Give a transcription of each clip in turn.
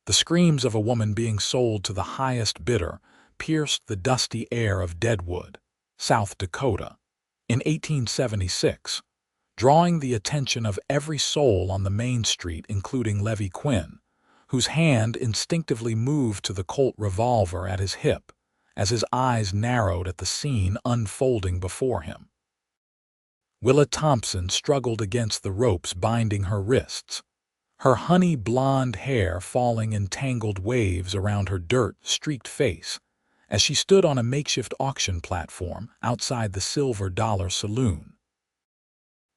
The screams of a woman being sold to the highest bidder pierced the dusty air of Deadwood, South Dakota, in 1876, drawing the attention of every soul on the main street, including Levi Quinn, whose hand instinctively moved to the Colt revolver at his hip as his eyes narrowed at the scene unfolding before him. Willa Thompson struggled against the ropes binding her wrists, her honey blonde hair falling in tangled waves around her dirt-streaked face as she stood on a makeshift auction platform outside the Silver Dollar Saloon.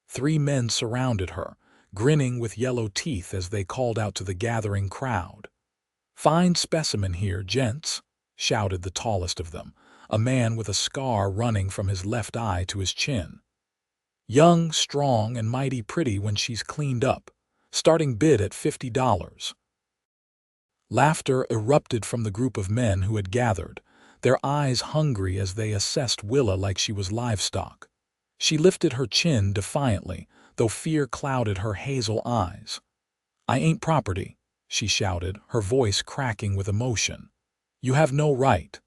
3 men surrounded her, grinning with yellow teeth as they called out to the gathering crowd. "Fine specimen here, gents," shouted the tallest of them, a man with a scar running from his left eye to his chin. "Young, strong, and mighty pretty when she's cleaned up. Starting bid at $50. Laughter erupted from the group of men who had gathered, their eyes hungry as they assessed Willa like she was livestock. She lifted her chin defiantly, though fear clouded her hazel eyes. "I ain't property," she shouted, her voice cracking with emotion. "You have no right."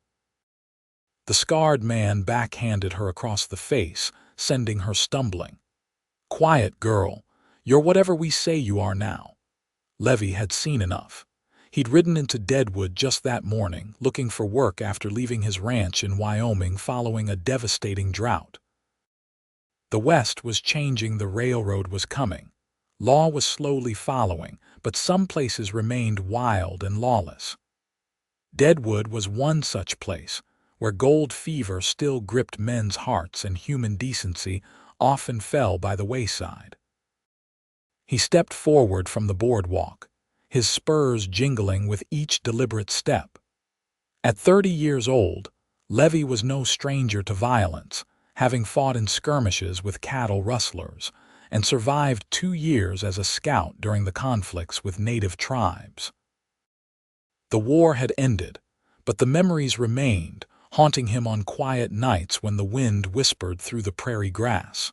The scarred man backhanded her across the face, sending her stumbling. "Quiet, girl. You're whatever we say you are now." Levi had seen enough. He'd ridden into Deadwood just that morning, looking for work after leaving his ranch in Wyoming following a devastating drought. The West was changing, the railroad was coming. Law was slowly following, but some places remained wild and lawless. Deadwood was one such place, where gold fever still gripped men's hearts and human decency often fell by the wayside. He stepped forward from the boardwalk, his spurs jingling with each deliberate step. At 30 years old, Levi was no stranger to violence, having fought in skirmishes with cattle rustlers, and survived 2 years as a scout during the conflicts with native tribes. The war had ended, but the memories remained, haunting him on quiet nights when the wind whispered through the prairie grass.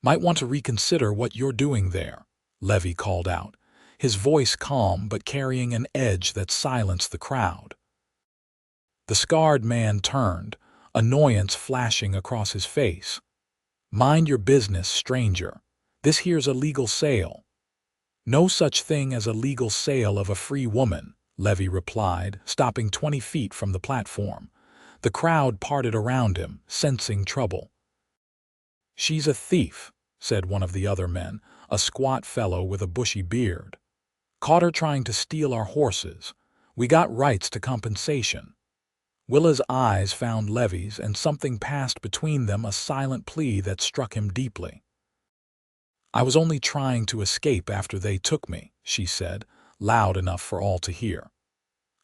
"Might want to reconsider what you're doing there," Levi called out, his voice calm but carrying an edge that silenced the crowd. The scarred man turned, annoyance flashing across his face. "Mind your business, stranger. This here's a legal sale." "No such thing as a legal sale of a free woman," Levi replied, stopping 20 feet from the platform. The crowd parted around him, sensing trouble. "She's a thief," said one of the other men, a squat fellow with a bushy beard. "Caught her trying to steal our horses. We got rights to compensation." Willa's eyes found Levi's, and something passed between them, a silent plea that struck him deeply. "I was only trying to escape after they took me," she said, loud enough for all to hear.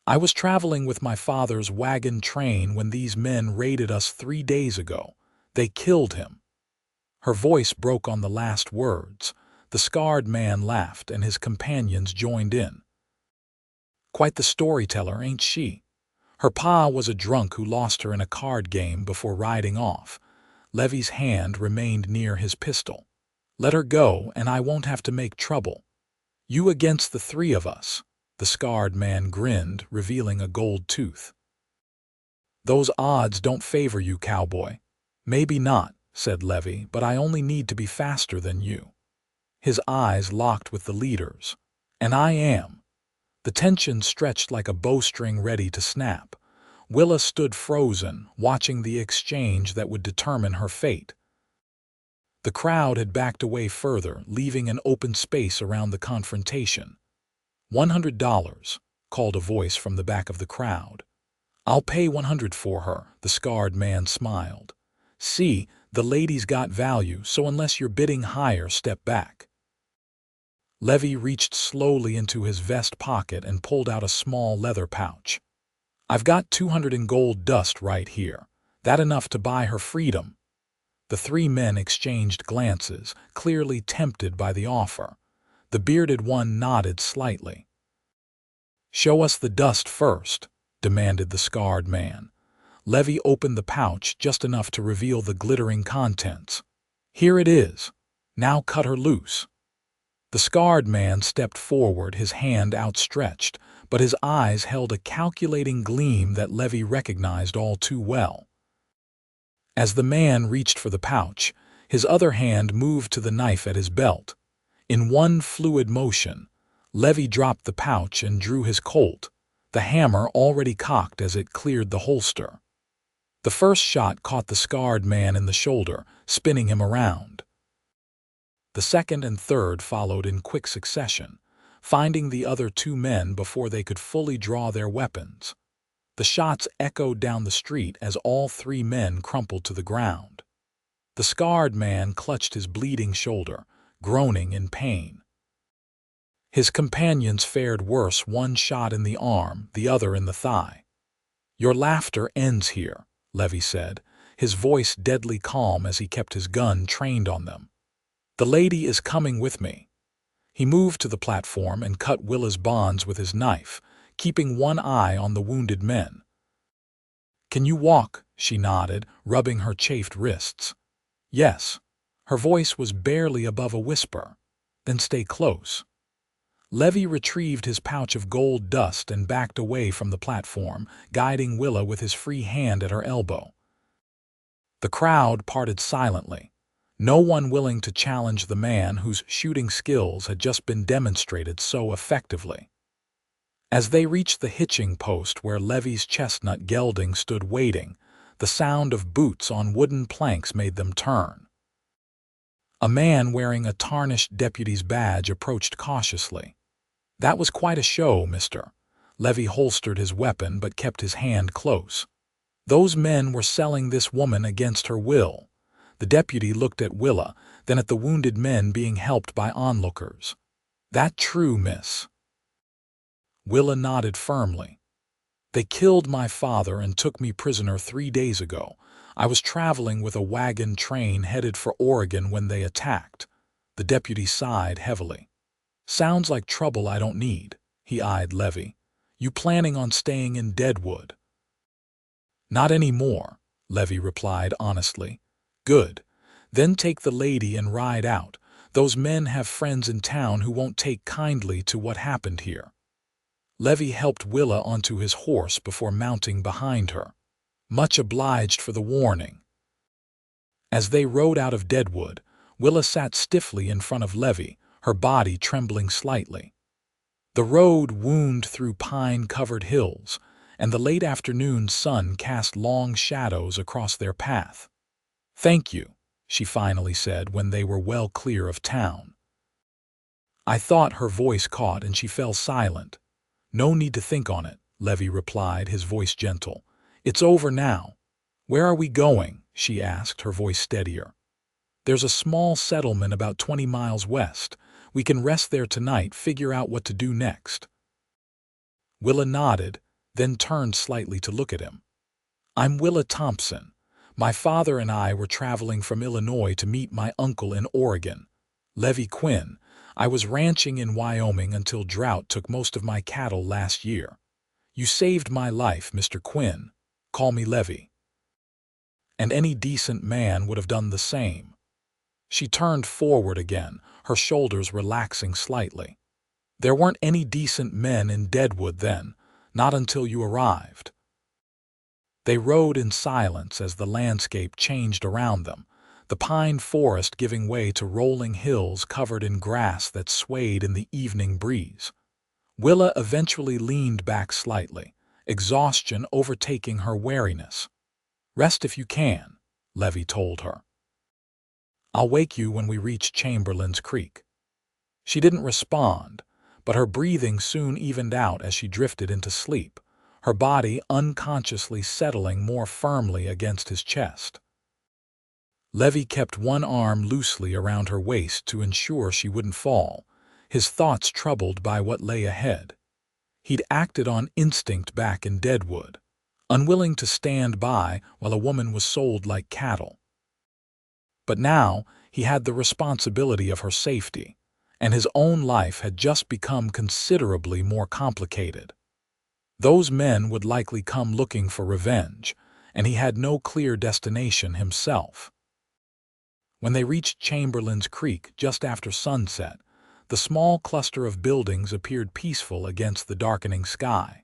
"I was traveling with my father's wagon train when these men raided us 3 days ago. They killed him." Her voice broke on the last words. The scarred man laughed, and his companions joined in. "Quite the storyteller, ain't she? Her pa was a drunk who lost her in a card game before riding off." Levi's hand remained near his pistol. "Let her go, and I won't have to make trouble." "You against the 3 of us." The scarred man grinned, revealing a gold tooth. "Those odds don't favor you, cowboy." "Maybe not," said Levi, "but I only need to be faster than you." His eyes locked with the leader's. "And I am." The tension stretched like a bowstring ready to snap. Willa stood frozen, watching the exchange that would determine her fate. The crowd had backed away further, leaving an open space around the confrontation. $100, called a voice from the back of the crowd. "I'll pay 100 for her," the scarred man smiled. "See, the lady's got value, so unless you're bidding higher, step back." Levi reached slowly into his vest pocket and pulled out a small leather pouch. "I've got 200 in gold dust right here. That enough to buy her freedom?" The 3 men exchanged glances, clearly tempted by the offer. The bearded one nodded slightly. "Show us the dust first," demanded the scarred man. Levi opened the pouch just enough to reveal the glittering contents. "Here it is. Now cut her loose." The scarred man stepped forward, his hand outstretched, but his eyes held a calculating gleam that Levi recognized all too well. As the man reached for the pouch, his other hand moved to the knife at his belt. In one fluid motion, Levi dropped the pouch and drew his Colt, the hammer already cocked as it cleared the holster. The first shot caught the scarred man in the shoulder, spinning him around. The second and third followed in quick succession, finding the other two men before they could fully draw their weapons. The shots echoed down the street as all three men crumpled to the ground. The scarred man clutched his bleeding shoulder, groaning in pain. His companions fared worse, one shot in the arm, the other in the thigh. "Your laughter ends here," Levi said, his voice deadly calm as he kept his gun trained on them. "The lady is coming with me." He moved to the platform and cut Willa's bonds with his knife, keeping one eye on the wounded men. "Can you walk?" she nodded, rubbing her chafed wrists. "Yes." Her voice was barely above a whisper. "Then stay close." Levi retrieved his pouch of gold dust and backed away from the platform, guiding Willa with his free hand at her elbow. The crowd parted silently, no one willing to challenge the man whose shooting skills had just been demonstrated so effectively. As they reached the hitching post where Levi's chestnut gelding stood waiting, the sound of boots on wooden planks made them turn. A man wearing a tarnished deputy's badge approached cautiously. "That was quite a show, mister." Levi holstered his weapon but kept his hand close. "Those men were selling this woman against her will." The deputy looked at Willa, then at the wounded men being helped by onlookers. "That true, miss?" Willa nodded firmly. "They killed my father and took me prisoner 3 days ago. I was traveling with a wagon train headed for Oregon when they attacked." The deputy sighed heavily. "Sounds like trouble I don't need." He eyed Levi. "You planning on staying in Deadwood?" "Not anymore," Levi replied honestly. "Good. Then take the lady and ride out. Those men have friends in town who won't take kindly to what happened here." Levi helped Willa onto his horse before mounting behind her. "Much obliged for the warning." As they rode out of Deadwood, Willa sat stiffly in front of Levi, her body trembling slightly. The road wound through pine-covered hills, and the late afternoon sun cast long shadows across their path. "Thank you," she finally said when they were well clear of town. "I thought," her voice caught and she fell silent. "No need to think on it," Levi replied, his voice gentle. "It's over now." "Where are we going?" she asked, her voice steadier. "There's a small settlement about 20 miles west. We can rest there tonight, figure out what to do next." Willa nodded, then turned slightly to look at him. "I'm Willa Thompson. My father and I were traveling from Illinois to meet my uncle in Oregon. Levi Quinn. I was ranching in Wyoming until drought took most of my cattle last year. You saved my life, Mr. Quinn. Call me Levi." And any decent man would have done the same. She turned forward again, her shoulders relaxing slightly. "There weren't any decent men in Deadwood then, not until you arrived." They rode in silence as the landscape changed around them, the pine forest giving way to rolling hills covered in grass that swayed in the evening breeze. Willa eventually leaned back slightly, exhaustion overtaking her wariness. "Rest if you can," Levi told her. "I'll wake you when we reach Chamberlain's Creek." She didn't respond, but her breathing soon evened out as she drifted into sleep, her body unconsciously settling more firmly against his chest. Levi kept one arm loosely around her waist to ensure she wouldn't fall, his thoughts troubled by what lay ahead. He'd acted on instinct back in Deadwood, unwilling to stand by while a woman was sold like cattle. But now he had the responsibility of her safety, and his own life had just become considerably more complicated. Those men would likely come looking for revenge, and he had no clear destination himself. When they reached Chamberlain's Creek just after sunset, The small cluster of buildings appeared peaceful against the darkening sky.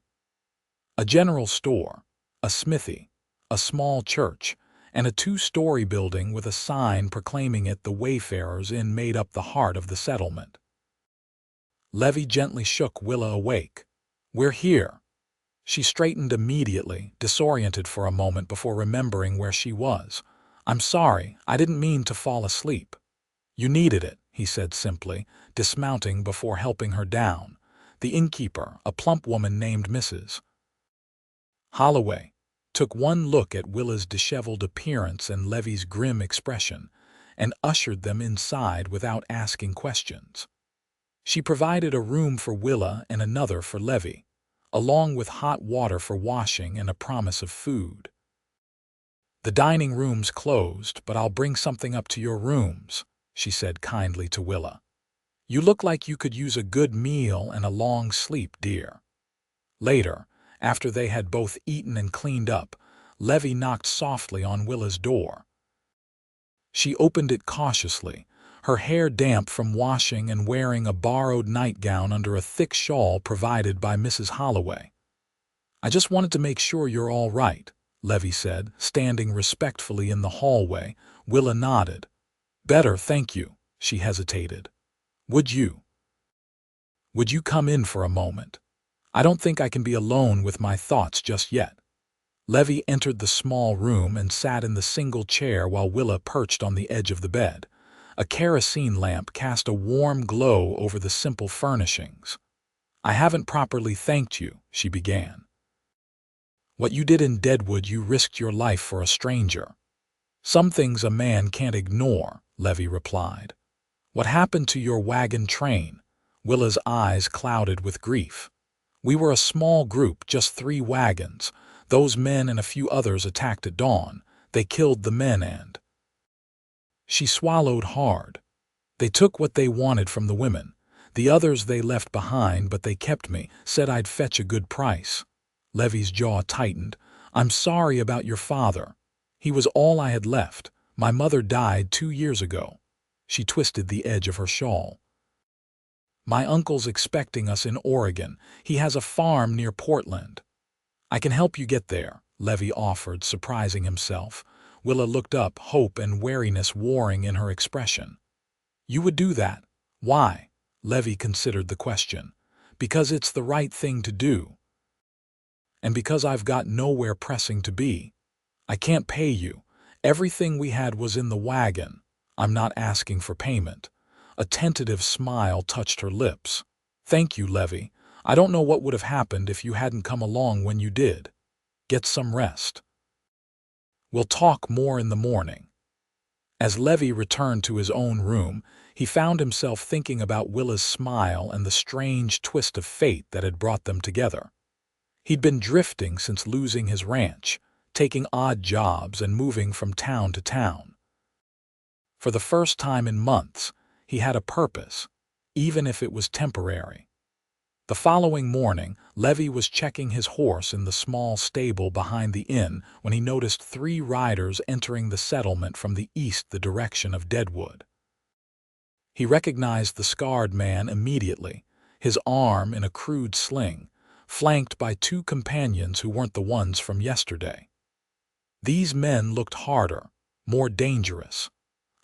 A general store, a smithy, a small church, and a two-story building with a sign proclaiming it the Wayfarers' Inn made up the heart of the settlement. Levi gently shook Willa awake. "We're here." She straightened immediately, disoriented for a moment before remembering where she was. "I'm sorry, I didn't mean to fall asleep." "You needed it," he said simply, dismounting before helping her down. The innkeeper, a plump woman named Mrs. Holloway, took one look at Willa's disheveled appearance and Levi's grim expression, and ushered them inside without asking questions. She provided a room for Willa and another for Levi, along with hot water for washing and a promise of food. "The dining room's closed, but I'll bring something up to your rooms," she said kindly to Willa. "You look like you could use a good meal and a long sleep, dear." Later, after they had both eaten and cleaned up, Levi knocked softly on Willa's door. She opened it cautiously, her hair damp from washing and wearing a borrowed nightgown under a thick shawl provided by Mrs. Holloway. "I just wanted to make sure you're all right," Levi said, standing respectfully in the hallway. Willa nodded. "Better, thank you." She hesitated. Would you come in for a moment? I don't think I can be alone with my thoughts just yet." Levi entered the small room and sat in the single chair while Willa perched on the edge of the bed. A kerosene lamp cast a warm glow over the simple furnishings. "I haven't properly thanked you," she began. "What you did in Deadwood, you risked your life for a stranger." "Some things a man can't ignore," Levi replied. "What happened to your wagon train?" Willa's eyes clouded with grief. "We were a small group, just 3 wagons. Those men and a few others attacked at dawn. They killed the men and—" She swallowed hard. "They took what they wanted from the women. The others they left behind, but they kept me, said I'd fetch a good price." Levi's jaw tightened. "I'm sorry about your father. He was all I had left. My mother died 2 years ago." She twisted the edge of her shawl. "My uncle's expecting us in Oregon. He has a farm near Portland." "I can help you get there," Levi offered, surprising himself. Willa looked up, hope and wariness warring in her expression. "You would do that? Why?" Levi considered the question. "Because it's the right thing to do. And because I've got nowhere pressing to be. I can't pay you. Everything we had was in the wagon. I'm not asking for payment." A tentative smile touched her lips. "Thank you, Levi. I don't know what would have happened if you hadn't come along when you did. Get some rest. We'll talk more in the morning." As Levi returned to his own room, he found himself thinking about Willa's smile and the strange twist of fate that had brought them together. He'd been drifting since losing his ranch, taking odd jobs and moving from town to town. For the first time in months, he had a purpose, even if it was temporary. The following morning, Levi was checking his horse in the small stable behind the inn when he noticed 3 riders entering the settlement from the east, the direction of Deadwood. He recognized the scarred man immediately, his arm in a crude sling, flanked by 2 companions who weren't the ones from yesterday. These men looked harder, more dangerous.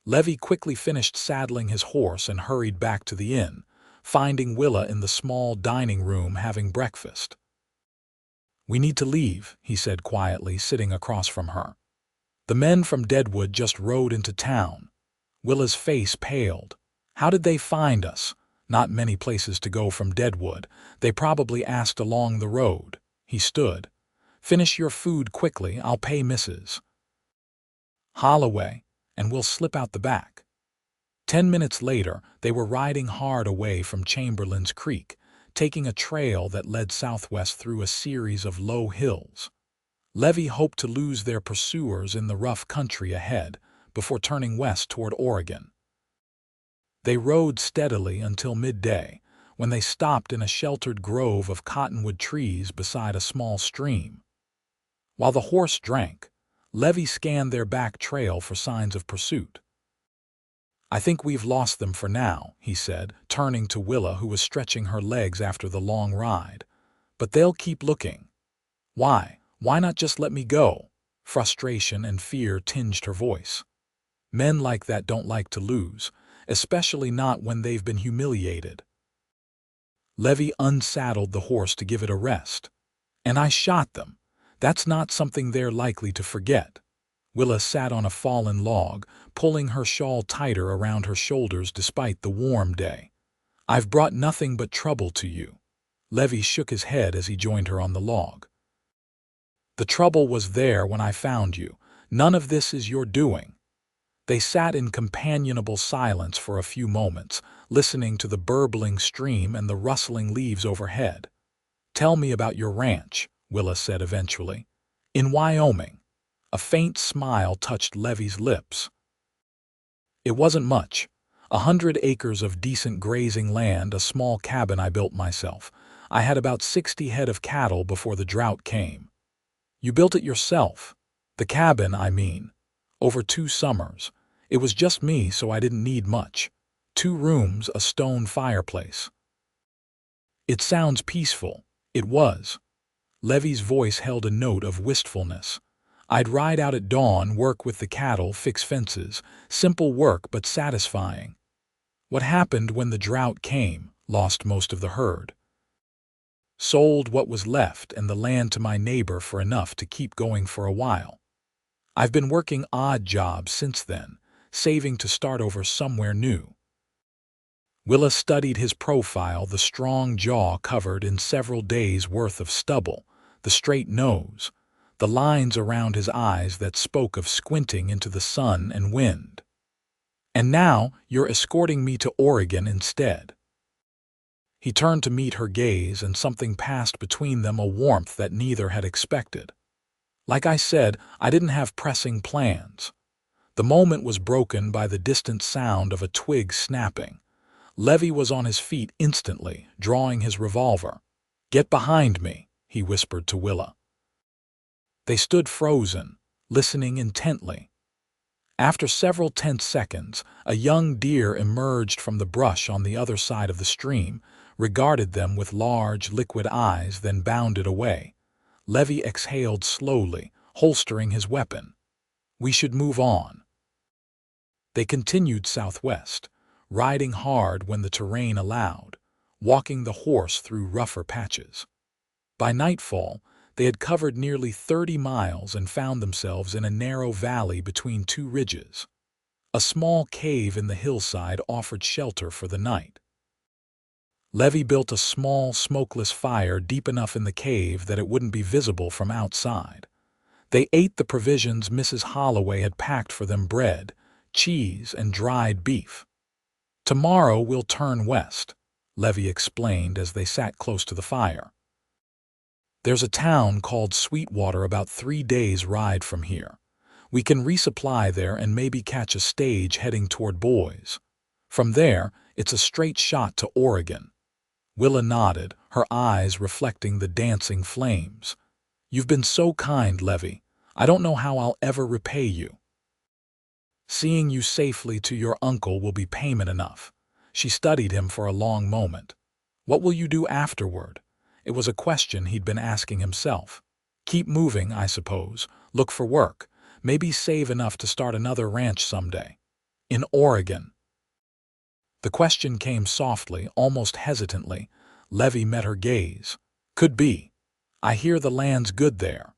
Levi quickly finished saddling his horse and hurried back to the inn, finding Willa in the small dining room having breakfast. "We need to leave," he said quietly, sitting across from her. "The men from Deadwood just rode into town." Willa's face paled. "How did they find us?" "Not many places to go from Deadwood. They probably asked along the road." He stood. "Finish your food quickly. I'll pay Mrs. Holloway, and we'll slip out the back." 10 minutes later, they were riding hard away from Chamberlain's Creek, taking a trail that led southwest through a series of low hills. Levi hoped to lose their pursuers in the rough country ahead before turning west toward Oregon. They rode steadily until midday, when they stopped in a sheltered grove of cottonwood trees beside a small stream. While the horse drank, Levi scanned their back trail for signs of pursuit. "I think we've lost them for now," he said, turning to Willa, who was stretching her legs after the long ride. "But they'll keep looking." "Why? Why not just let me go?" Frustration and fear tinged her voice. "Men like that don't like to lose, especially not when they've been humiliated." Levi unsaddled the horse to give it a rest. "And I shot them. That's not something they're likely to forget." Willa sat on a fallen log, pulling her shawl tighter around her shoulders despite the warm day. "I've brought nothing but trouble to you." Levi shook his head as he joined her on the log. "The trouble was there when I found you. None of this is your doing." They sat in companionable silence for a few moments, listening to the burbling stream and the rustling leaves overhead. "Tell me about your ranch," Willa said eventually. "In Wyoming." A faint smile touched Levi's lips. "It wasn't much. 100 acres of decent grazing land, a small cabin I built myself. I had about 60 head of cattle before the drought came." "You built it yourself?" "The cabin, I mean. Over 2 summers. It was just me, so I didn't need much. 2 rooms, a stone fireplace." "It sounds peaceful." It was. Levi's voice held a note of wistfulness. "I'd ride out at dawn, work with the cattle, fix fences. Simple work, but satisfying." "What happened when the drought came?" "Lost most of the herd. Sold what was left and the land to my neighbor for enough to keep going for a while. I've been working odd jobs since then, saving to start over somewhere new." Willa studied his profile, the strong jaw covered in several days' worth of stubble, the straight nose, the lines around his eyes that spoke of squinting into the sun and wind. "And now you're escorting me to Oregon instead." He turned to meet her gaze, and something passed between them, a warmth that neither had expected. "Like I said, I didn't have pressing plans." The moment was broken by the distant sound of a twig snapping. Levi was on his feet instantly, drawing his revolver. "Get behind me," he whispered to Willa. They stood frozen, listening intently. After several tense seconds, a young deer emerged from the brush on the other side of the stream, regarded them with large, liquid eyes, then bounded away. Levi exhaled slowly, holstering his weapon. "We should move on." They continued southwest, riding hard when the terrain allowed, walking the horse through rougher patches. By nightfall, they had covered nearly 30 miles and found themselves in a narrow valley between 2 ridges. A small cave in the hillside offered shelter for the night. Levi built a small, smokeless fire deep enough in the cave that it wouldn't be visible from outside. They ate the provisions Mrs. Holloway had packed for them: bread, cheese, and dried beef. "Tomorrow we'll turn west," Levi explained as they sat close to the fire. "There's a town called Sweetwater about 3 days' ride from here. We can resupply there and maybe catch a stage heading toward Boise. From there, it's a straight shot to Oregon." Willa nodded, her eyes reflecting the dancing flames. "You've been so kind, Levi. I don't know how I'll ever repay you." "Seeing you safely to your uncle will be payment enough." She studied him for a long moment. "What will you do afterward?" It was a question he'd been asking himself. "Keep moving, I suppose. Look for work. Maybe save enough to start another ranch someday." "In Oregon." The question came softly, almost hesitantly. Levi met her gaze. "Could be. I hear the land's good there."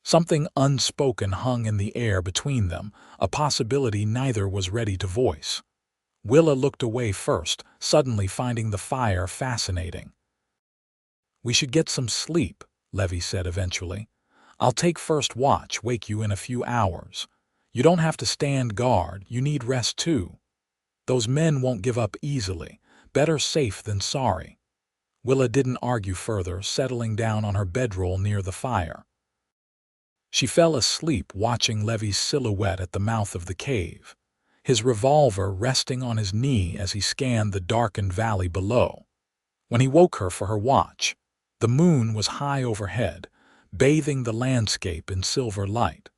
Something unspoken hung in the air between them, a possibility neither was ready to voice. Willa looked away first, suddenly finding the fire fascinating. "We should get some sleep," Levi said eventually. "I'll take first watch, wake you in a few hours. You don't have to stand guard, you need rest too. Those men won't give up easily. Better safe than sorry." Willa didn't argue further, settling down on her bedroll near the fire. She fell asleep watching Levi's silhouette at the mouth of the cave, his revolver resting on his knee as he scanned the darkened valley below. When he woke her for her watch, the moon was high overhead, bathing the landscape in silver light.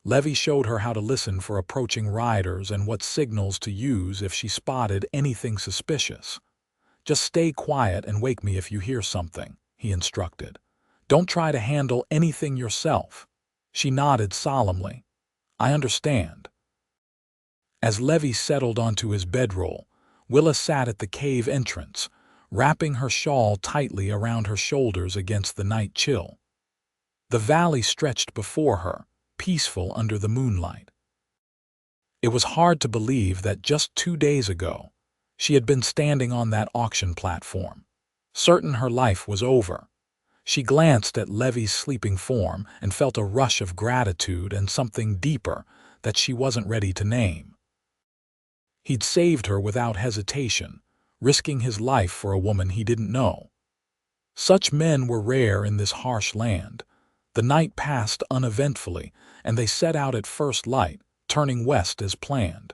Levi showed her how to listen for approaching riders and what signals to use if she spotted anything suspicious. "Just stay quiet and wake me if you hear something," he instructed. "Don't try to handle anything yourself." She nodded solemnly. "I understand." As Levi settled onto his bedroll, Willa sat at the cave entrance, wrapping her shawl tightly around her shoulders against the night chill. The valley stretched before her, peaceful under the moonlight. It was hard to believe that just 2 days ago, she had been standing on that auction platform, certain her life was over. She glanced at Levi's sleeping form and felt a rush of gratitude and something deeper that she wasn't ready to name. He'd saved her without hesitation, risking his life for a woman he didn't know. Such men were rare in this harsh land. The night passed uneventfully, and they set out at first light, turning west as planned.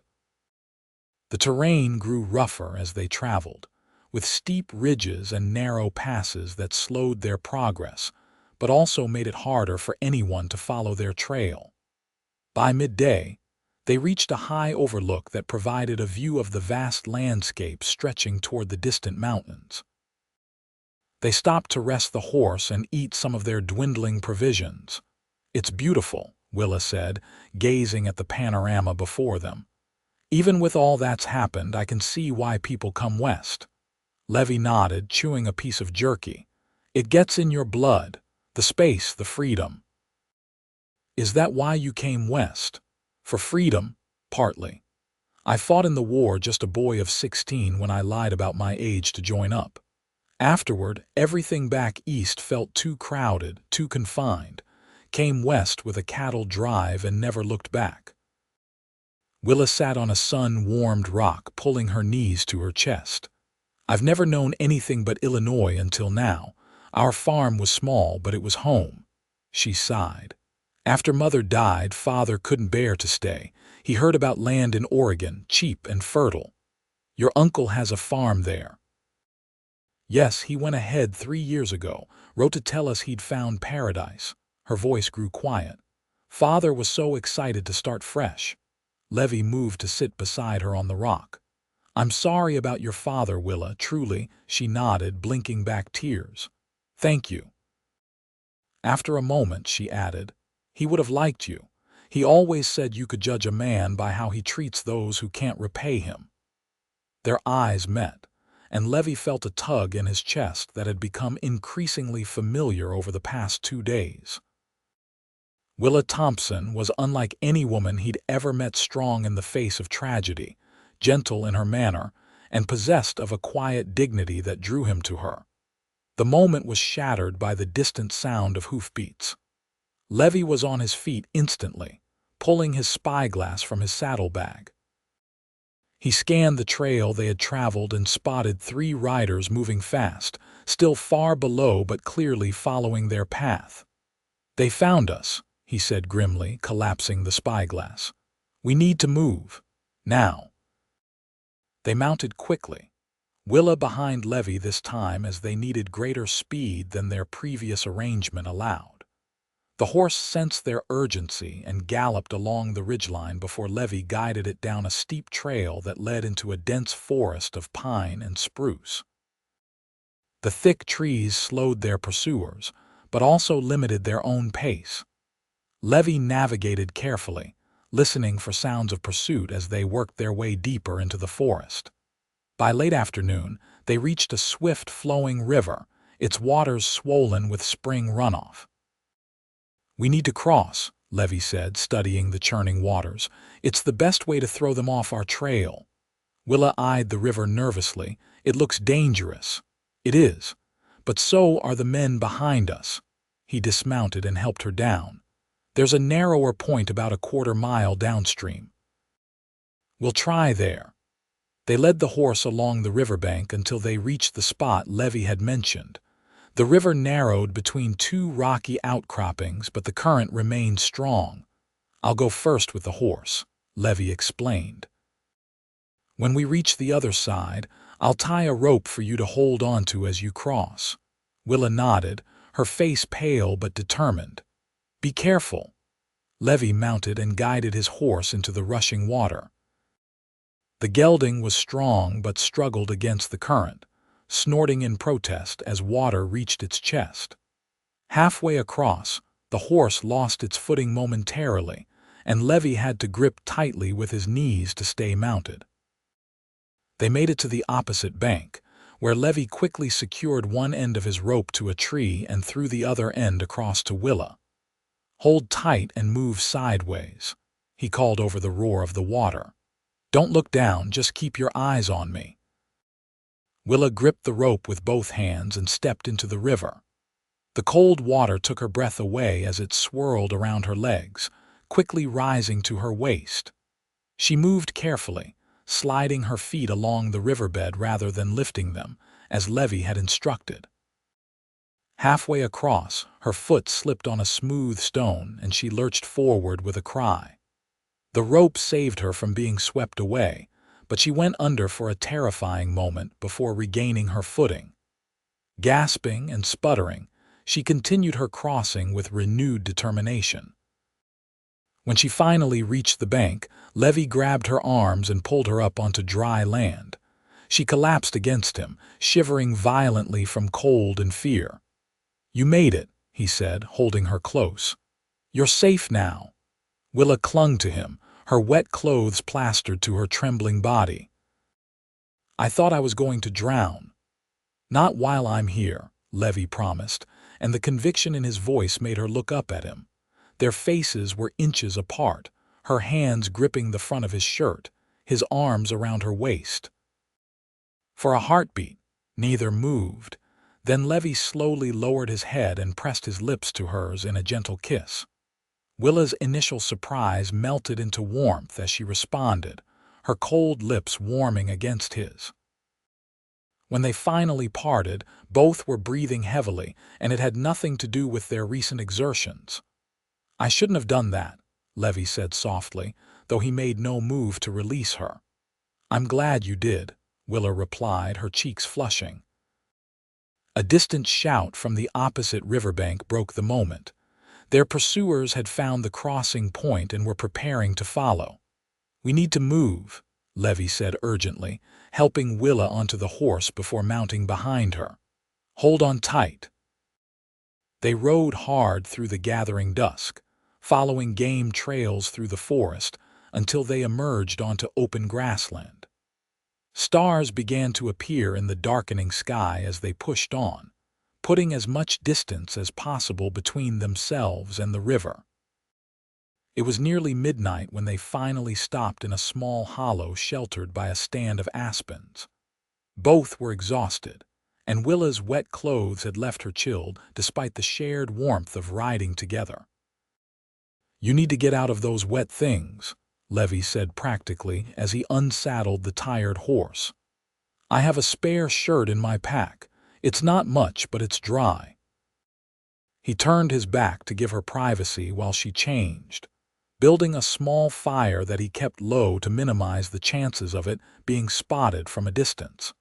The terrain grew rougher as they traveled, with steep ridges and narrow passes that slowed their progress, but also made it harder for anyone to follow their trail. By midday, they reached a high overlook that provided a view of the vast landscape stretching toward the distant mountains. They stopped to rest the horse and eat some of their dwindling provisions. "It's beautiful," Willa said, gazing at the panorama before them. "Even with all that's happened, I can see why people come west." Levi nodded, chewing a piece of jerky. "It gets in your blood. The space, the freedom." "Is that why you came west?" "For freedom, partly. I fought in the war just a boy of 16 when I lied about my age to join up. Afterward, everything back east felt too crowded, too confined. Came west with a cattle drive and never looked back." Willa sat on a sun-warmed rock, pulling her knees to her chest. "I've never known anything but Illinois until now. Our farm was small, but it was home." She sighed. "After Mother died, Father couldn't bear to stay. He heard about land in Oregon, cheap and fertile." "Your uncle has a farm there." "Yes, he went ahead 3 years ago, wrote to tell us he'd found paradise." Her voice grew quiet. "Father was so excited to start fresh." Levi moved to sit beside her on the rock. "I'm sorry about your father, Willa, truly," she nodded, blinking back tears. "Thank you." After a moment, she added, "He would have liked you. He always said you could judge a man by how he treats those who can't repay him." Their eyes met, and Levi felt a tug in his chest that had become increasingly familiar over the past 2 days. Willa Thompson was unlike any woman he'd ever met, strong in the face of tragedy, gentle in her manner, and possessed of a quiet dignity that drew him to her. The moment was shattered by the distant sound of hoofbeats. Levi was on his feet instantly, pulling his spyglass from his saddlebag. He scanned the trail they had traveled and spotted 3 riders moving fast, still far below but clearly following their path. "They found us," he said grimly, collapsing the spyglass. "We need to move. Now." They mounted quickly, Willa behind Levi this time as they needed greater speed than their previous arrangement allowed. The horse sensed their urgency and galloped along the ridgeline before Levi guided it down a steep trail that led into a dense forest of pine and spruce. The thick trees slowed their pursuers, but also limited their own pace. Levi navigated carefully, listening for sounds of pursuit as they worked their way deeper into the forest. By late afternoon, they reached a swift flowing river, its waters swollen with spring runoff. "We need to cross," Levi said, studying the churning waters. "It's the best way to throw them off our trail." Willa eyed the river nervously. "It looks dangerous." "It is. But so are the men behind us." He dismounted and helped her down. "There's a narrower point about a quarter-mile downstream. We'll try there." They led the horse along the riverbank until they reached the spot Levi had mentioned. The river narrowed between 2 rocky outcroppings, but the current remained strong. "I'll go first with the horse," Levi explained. "When we reach the other side, I'll tie a rope for you to hold onto as you cross." Willa nodded, her face pale but determined. "Be careful." Levi mounted and guided his horse into the rushing water. The gelding was strong but struggled against the current, snorting in protest as water reached its chest. Halfway across, the horse lost its footing momentarily, and Levi had to grip tightly with his knees to stay mounted. They made it to the opposite bank, where Levi quickly secured one end of his rope to a tree and threw the other end across to Willa. "Hold tight and move sideways," he called over the roar of the water. "Don't look down, just keep your eyes on me." Willa gripped the rope with both hands and stepped into the river. The cold water took her breath away as it swirled around her legs, quickly rising to her waist. She moved carefully, sliding her feet along the riverbed rather than lifting them, as Levi had instructed. Halfway across, her foot slipped on a smooth stone and she lurched forward with a cry. The rope saved her from being swept away, but she went under for a terrifying moment before regaining her footing. Gasping and sputtering, she continued her crossing with renewed determination. When she finally reached the bank, Levi grabbed her arms and pulled her up onto dry land. She collapsed against him, shivering violently from cold and fear. "You made it," he said, holding her close. "You're safe now." Willa clung to him, her wet clothes plastered to her trembling body. "I thought I was going to drown." "Not while I'm here," Levi promised, and the conviction in his voice made her look up at him. Their faces were inches apart, her hands gripping the front of his shirt, his arms around her waist. For a heartbeat, neither moved. Then Levi slowly lowered his head and pressed his lips to hers in a gentle kiss. Willa's initial surprise melted into warmth as she responded, her cold lips warming against his. When they finally parted, both were breathing heavily, and it had nothing to do with their recent exertions. "I shouldn't have done that," Levi said softly, though he made no move to release her. "I'm glad you did," Willa replied, her cheeks flushing. A distant shout from the opposite riverbank broke the moment. Their pursuers had found the crossing point and were preparing to follow. "We need to move," Levi said urgently, helping Willa onto the horse before mounting behind her. "Hold on tight." They rode hard through the gathering dusk, following game trails through the forest until they emerged onto open grassland. Stars began to appear in the darkening sky as they pushed on, putting as much distance as possible between themselves and the river. It was nearly midnight when they finally stopped in a small hollow sheltered by a stand of aspens. Both were exhausted, and Willa's wet clothes had left her chilled despite the shared warmth of riding together. "You need to get out of those wet things," Levi said practically as he unsaddled the tired horse. "I have a spare shirt in my pack. It's not much, but it's dry." He turned his back to give her privacy while she changed, building a small fire that he kept low to minimize the chances of it being spotted from a distance.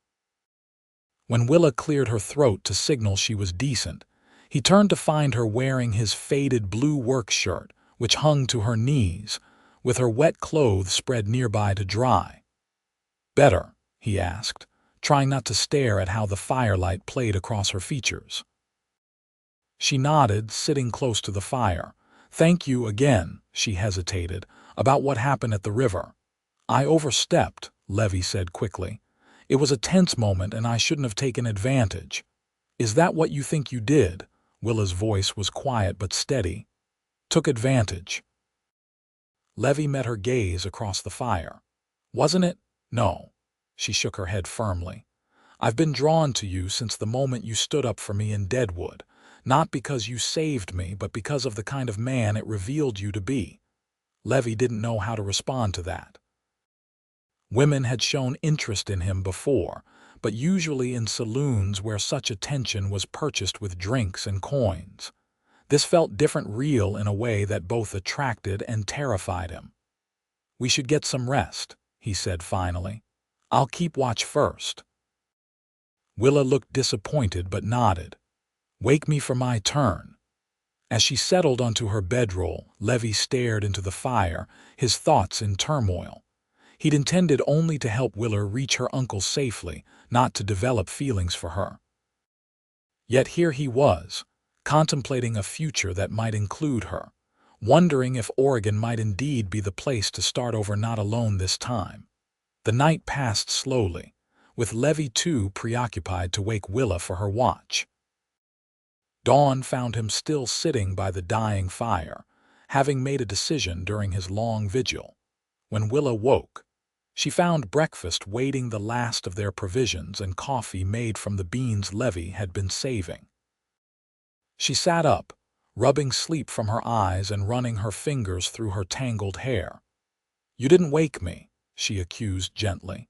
When Willa cleared her throat to signal she was decent, he turned to find her wearing his faded blue work shirt, which hung to her knees, with her wet clothes spread nearby to dry. "Better?" he asked, trying not to stare at how the firelight played across her features. She nodded, sitting close to the fire. "Thank you again," she hesitated, "about what happened at the river." "I overstepped," Levi said quickly. "It was a tense moment and I shouldn't have taken advantage." "Is that what you think you did?" Willa's voice was quiet but steady. "Took advantage." Levi met her gaze across the fire. "Wasn't it?" "No." She shook her head firmly. "I've been drawn to you since the moment you stood up for me in Deadwood, not because you saved me, but because of the kind of man it revealed you to be." Levi didn't know how to respond to that. Women had shown interest in him before, but usually in saloons where such attention was purchased with drinks and coins. This felt different, real in a way that both attracted and terrified him. "We should get some rest," he said finally. "I'll keep watch first." Willa looked disappointed but nodded. "Wake me for my turn." As she settled onto her bedroll, Levi stared into the fire, his thoughts in turmoil. He'd intended only to help Willa reach her uncle safely, not to develop feelings for her. Yet here he was, contemplating a future that might include her, wondering if Oregon might indeed be the place to start over, not alone this time. The night passed slowly, with Levi too preoccupied to wake Willa for her watch. Dawn found him still sitting by the dying fire, having made a decision during his long vigil. When Willa woke, she found breakfast waiting, the last of their provisions, and coffee made from the beans Levi had been saving. She sat up, rubbing sleep from her eyes and running her fingers through her tangled hair. "You didn't wake me," she accused gently.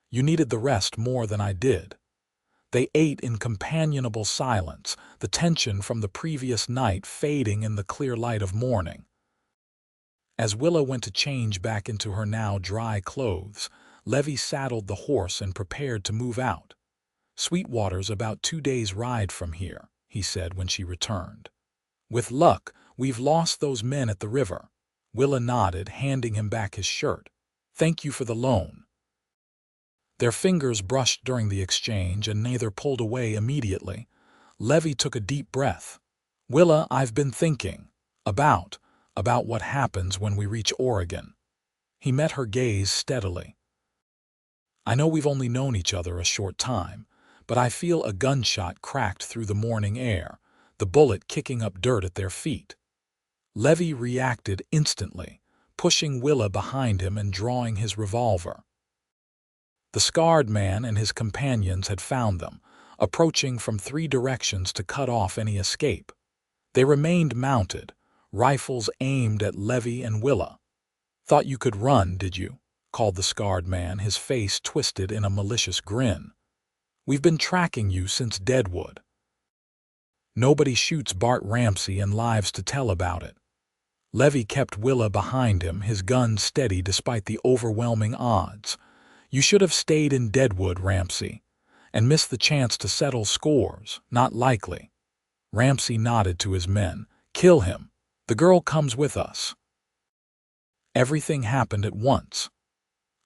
"You needed the rest more than I did." They ate in companionable silence, the tension from the previous night fading in the clear light of morning. As Willa went to change back into her now dry clothes, Levi saddled the horse and prepared to move out. "Sweetwater's about 2 days' ride from here," he said when she returned. "With luck, we've lost those men at the river." Willa nodded, handing him back his shirt. "Thank you for the loan." Their fingers brushed during the exchange, and neither pulled away immediately. Levi took a deep breath. "Willa, I've been thinking about what happens when we reach Oregon." He met her gaze steadily. "I know we've only known each other a short time, but I feel a gunshot cracked through the morning air, the bullet kicking up dirt at their feet." Levi reacted instantly, pushing Willa behind him and drawing his revolver. The scarred man and his companions had found them, approaching from 3 directions to cut off any escape. They remained mounted, rifles aimed at Levi and Willa. "Thought you could run, did you?" called the scarred man, his face twisted in a malicious grin. "We've been tracking you since Deadwood." "Nobody shoots Bart Ramsey and lives to tell about it." Levi kept Willa behind him, his gun steady despite the overwhelming odds. "You should have stayed in Deadwood, Ramsey, and missed the chance to settle scores. Not likely." Ramsey nodded to his men. "Kill him. The girl comes with us." Everything happened at once.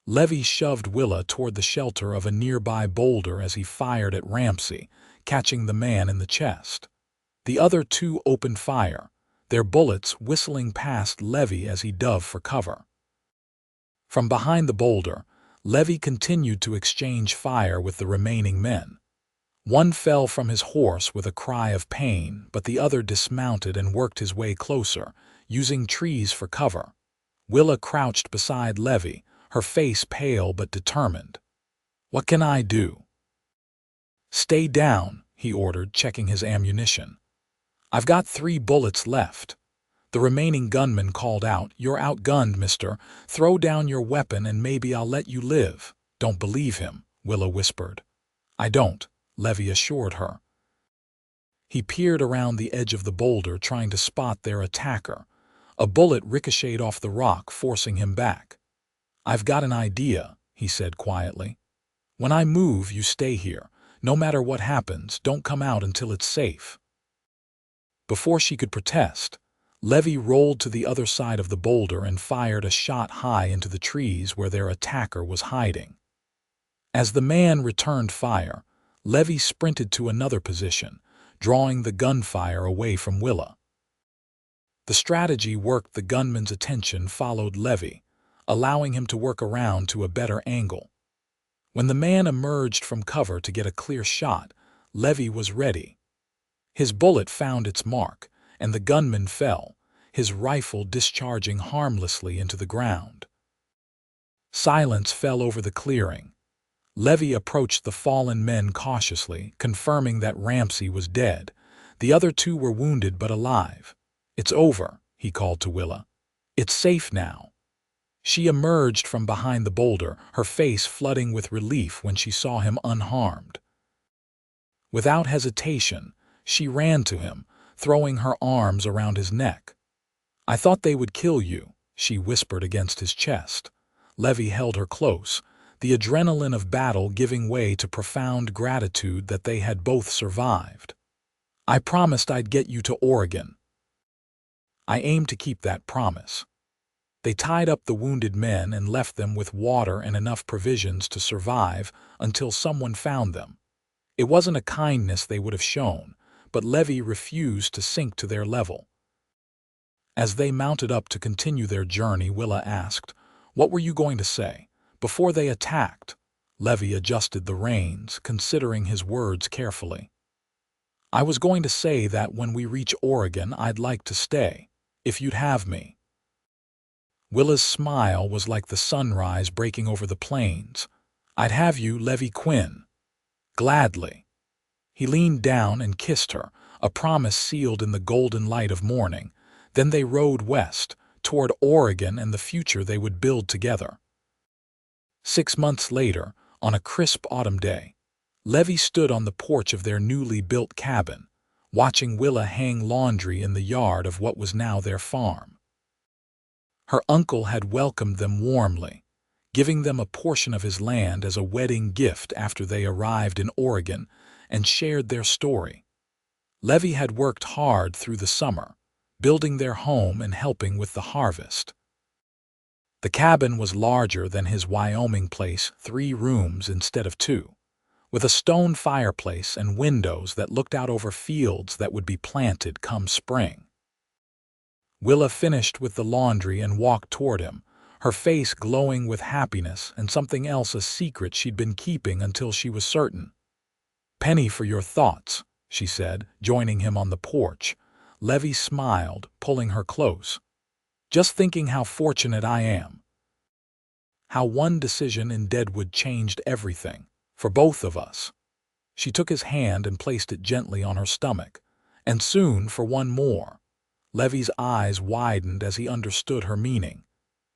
Levi shoved Willa toward the shelter of a nearby boulder as he fired at Ramsey, catching the man in the chest. The other 2 opened fire, their bullets whistling past Levi as he dove for cover. From behind the boulder, Levi continued to exchange fire with the remaining men. One fell from his horse with a cry of pain, but the other dismounted and worked his way closer, using trees for cover. Willa crouched beside Levi, her face pale but determined. "What can I do?" "Stay down," he ordered, checking his ammunition. "I've got 3 bullets left." The remaining gunman called out, "You're outgunned, mister. Throw down your weapon and maybe I'll let you live." "Don't believe him," Willa whispered. "I don't," Levi assured her. He peered around the edge of the boulder, trying to spot their attacker. A bullet ricocheted off the rock, forcing him back. "I've got an idea," he said quietly. "When I move, you stay here. No matter what happens, don't come out until it's safe." Before she could protest, Levi rolled to the other side of the boulder and fired a shot high into the trees where their attacker was hiding. As the man returned fire, Levi sprinted to another position, drawing the gunfire away from Willa. The strategy worked. The gunman's attention followed Levi, allowing him to work around to a better angle. When the man emerged from cover to get a clear shot, Levi was ready. His bullet found its mark, and the gunman fell, his rifle discharging harmlessly into the ground. Silence fell over the clearing. Levi approached the fallen men cautiously, confirming that Ramsey was dead. The other 2 were wounded but alive. "It's over," he called to Willa. "It's safe now." She emerged from behind the boulder, her face flooding with relief when she saw him unharmed. Without hesitation, she ran to him, throwing her arms around his neck. "I thought they would kill you," she whispered against his chest. Levi held her close, the adrenaline of battle giving way to profound gratitude that they had both survived. "I promised I'd get you to Oregon." I aim to keep that promise." They tied up the wounded men and left them with water and enough provisions to survive until someone found them. It wasn't a kindness they would have shown, but Levi refused to sink to their level. As they mounted up to continue their journey, Willa asked, "What were you going to say?" "Before they attacked." Levi adjusted the reins, considering his words carefully. "I was going to say that when we reach Oregon, I'd like to stay, if you'd have me." Willa's smile was like the sunrise breaking over the plains. "I'd have you, Levi Quinn." "Gladly." He leaned down and kissed her, a promise sealed in the golden light of morning. Then they rode west, toward Oregon and the future they would build together. 6 months later, on a crisp autumn day, Levi stood on the porch of their newly built cabin, watching Willa hang laundry in the yard of what was now their farm. Her uncle had welcomed them warmly, giving them a portion of his land as a wedding gift after they arrived in Oregon and shared their story. Levi had worked hard through the summer, building their home and helping with the harvest. The cabin was larger than his Wyoming place, 3 rooms instead of 2, with a stone fireplace and windows that looked out over fields that would be planted come spring. Willa finished with the laundry and walked toward him, her face glowing with happiness and something else, a secret she'd been keeping until she was certain. "Penny for your thoughts," she said, joining him on the porch. Levi smiled, pulling her close. "Just thinking how fortunate I am. How one decision in Deadwood changed everything, for both of us." She took his hand and placed it gently on her stomach. "And soon for one more." Levi's eyes widened as he understood her meaning.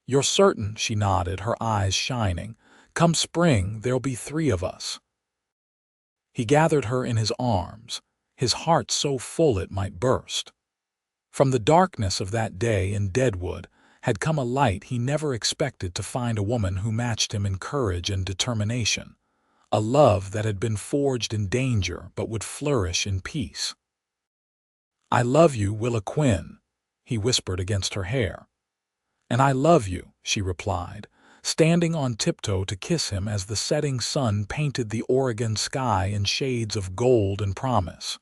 "You're certain?" She nodded, her eyes shining. "Come spring, there'll be 3 of us." He gathered her in his arms, his heart so full it might burst. From the darkness of that day in Deadwood had come a light he never expected to find, a woman who matched him in courage and determination, a love that had been forged in danger but would flourish in peace. "I love you, Willa Quinn," he whispered against her hair. "And I love you," she replied, standing on tiptoe to kiss him as the setting sun painted the Oregon sky in shades of gold and promise.